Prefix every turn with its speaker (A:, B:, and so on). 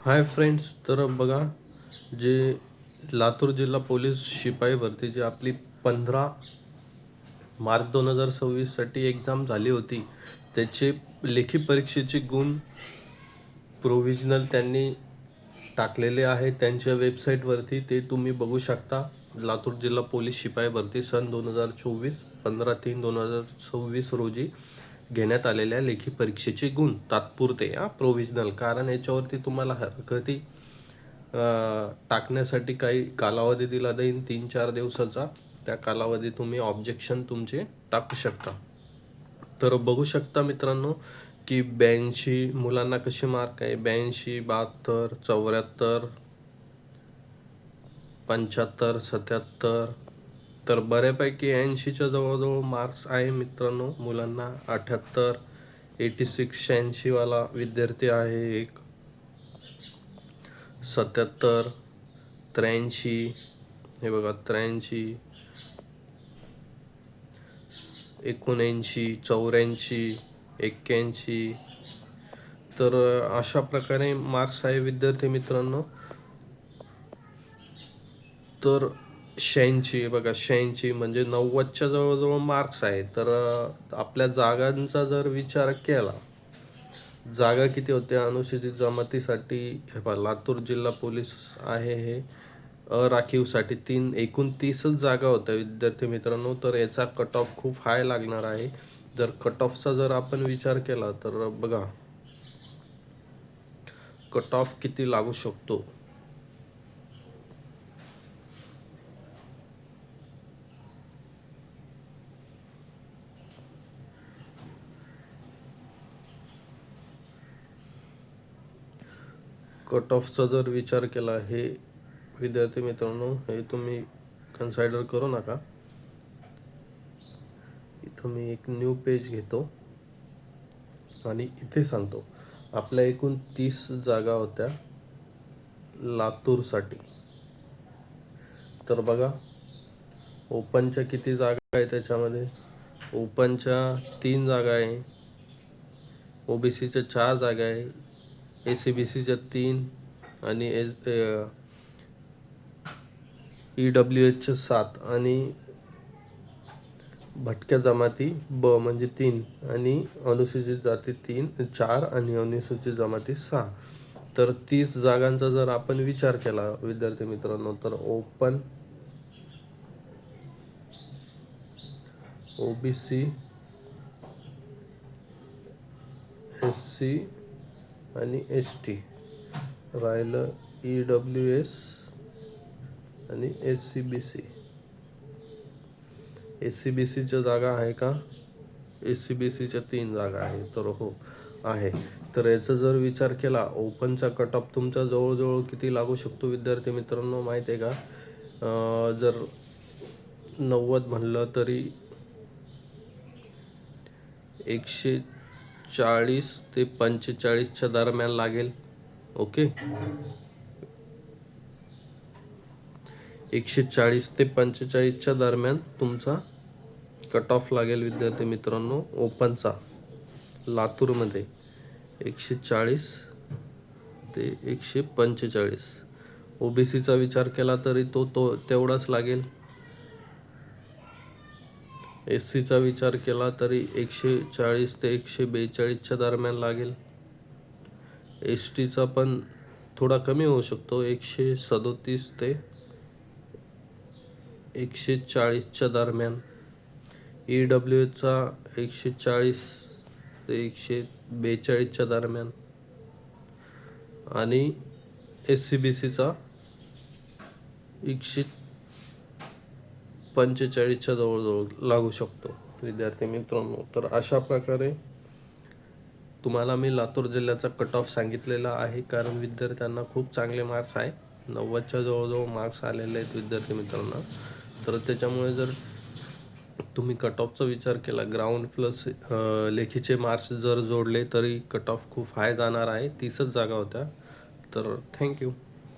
A: Hi friends, तर बघा, जे लातूर जिल्हा पोलीस शिपाई भरती जी आपली 15 मार्च 2026साठी एक्झाम झाली होती, त्याचे लेखी परीक्षेचे गुण प्रोव्हिजनल त्यांनी टाकलेले आहे त्यांच्या वेबसाईटवरती. ते तुम्ही बघू शकता. लातूर जिल्हा पोलीस शिपाई भरती सन 2024 15/3/2026 रोजी घेण्यात आलेल्या लेखी परीक्षेचे गुण तात्पुरते प्रोव्हिजनल, कारण याच्यावरती तुम्हाला हरकती टाकण्यासाठी काही कालावधी दिला जाईल 3-4 दिवसाचा. त्या कालावधी तुम्ही ऑब्जेक्शन तुमचे टाकू शकता. तर बघू शकता मित्रांनो की 82 मुलांना कसे मार्क आहे, 82, 72, 74, 75, 77. तर बऱ्यापैकी 80च्या जवळजवळ मार्क्स आहे मित्रांनो मुलांना. 78, 86, 86वाला विद्यार्थी आहे एक. 77, 83, हे बघा 83, 79, 84, 81. तर अशा प्रकारे मार्क्स आहे विद्यार्थी मित्रांनो. तर 86 बघा, 86 म्हणजे 90च्या जवळजवळ मार्क्स आहे. तर आपल्या जागांचा जर विचार केला, जागा किती होत्या अनुसूचित जमातीसाठी, हे पहा लातूर जिल्हा पोलीस आहे हे अराखीवसाठी एकूण 30च जागा होत्या विद्यार्थी मित्रांनो. तर याचा कट ऑफ खूप हाय लागणार आहे. जर कट ऑफचा जर आपण विचार केला तर बघा कट ऑफ किती लागू शकतो. कट ऑफचा जर विचार केला, हे विद्यार्थी मित्रांनो हे तुम्ही कन्सिडर करू नका. इथं मी एक न्यू पेज घेतो आणि इथे सांगतो. आपल्या एकूण 30 जागा होत्या लातूरसाठी. तर बघा ओपनच्या किती जागा आहे त्याच्यामध्ये. ओपनच्या 3 जागा आहे, ओबीसीच्या 4 जागा आहे, एसीबीसीच्या 3 आणि ईडब्ल्यूएचच्या 7 आणि भटक्या जमाती ब म्हणजे 3 आणि अनुसूचित जाती 4 आणि अनुसूचित जमाती 6. तर 30 जागांचा जर आपण विचार केला विद्यार्थी मित्रांनो, तर ओपन, ओबीसी, एससी आणि एसटी, राहिलं ईडब्ल्यूएस आणि एससीबीसी. एससीबीसीच्या जागा आहे का? एससीबीसीच्या 3 जागा आहे. तर हो आहे. तर याचा जर विचार केला, ओपनचा कट ऑफ तुमचा जवळजवळ किती लागू शकतो विद्यार्थी मित्रांनो माहिती आहे का? जर 90 म्हणलं तरी 140 ते 45च्या दरम्यान लागेल. ओके, 140 ते 45च्या दरम्यान तुमचा कट ऑफ लागेल विद्यार्थी मित्रांनो ओपनचा लातूरमध्ये. 140 ते 145. ओबीसीचा विचार केला तरी तो तेवढाच लागेल. एससीचा विचार केला तरी 140 ते 142च्या दरम्यान लागेल. एस टीचा पण थोडा कमी होऊ शकतो, 137 ते 140च्या दरम्यान. ईडब्ल्यूचा 140 ते 142च्या दरम्यान आणि एससीबीसीचा 145च्या जवळजवळ लागू शकतो विद्यार्थी मित्रांनो. तर अशा प्रकारे तुम्हाला मी लातूर जिल्ह्याचा कट ऑफ सांगितलेला आहे, कारण विद्यार्थ्यांना खूप चांगले मार्क्स आहे. 90च्या जवळजवळ मार्क्स आलेले आहेत विद्यार्थी मित्रांना. तर त्याच्यामुळे जर तुम्ही कट ऑफचा विचार केला, ग्राउंड प्लस लेखीचे मार्क्स जर जोडले तरी कट ऑफ खूप हाय जाणार आहे. 30च जागा होत्या. तर थँक्यू.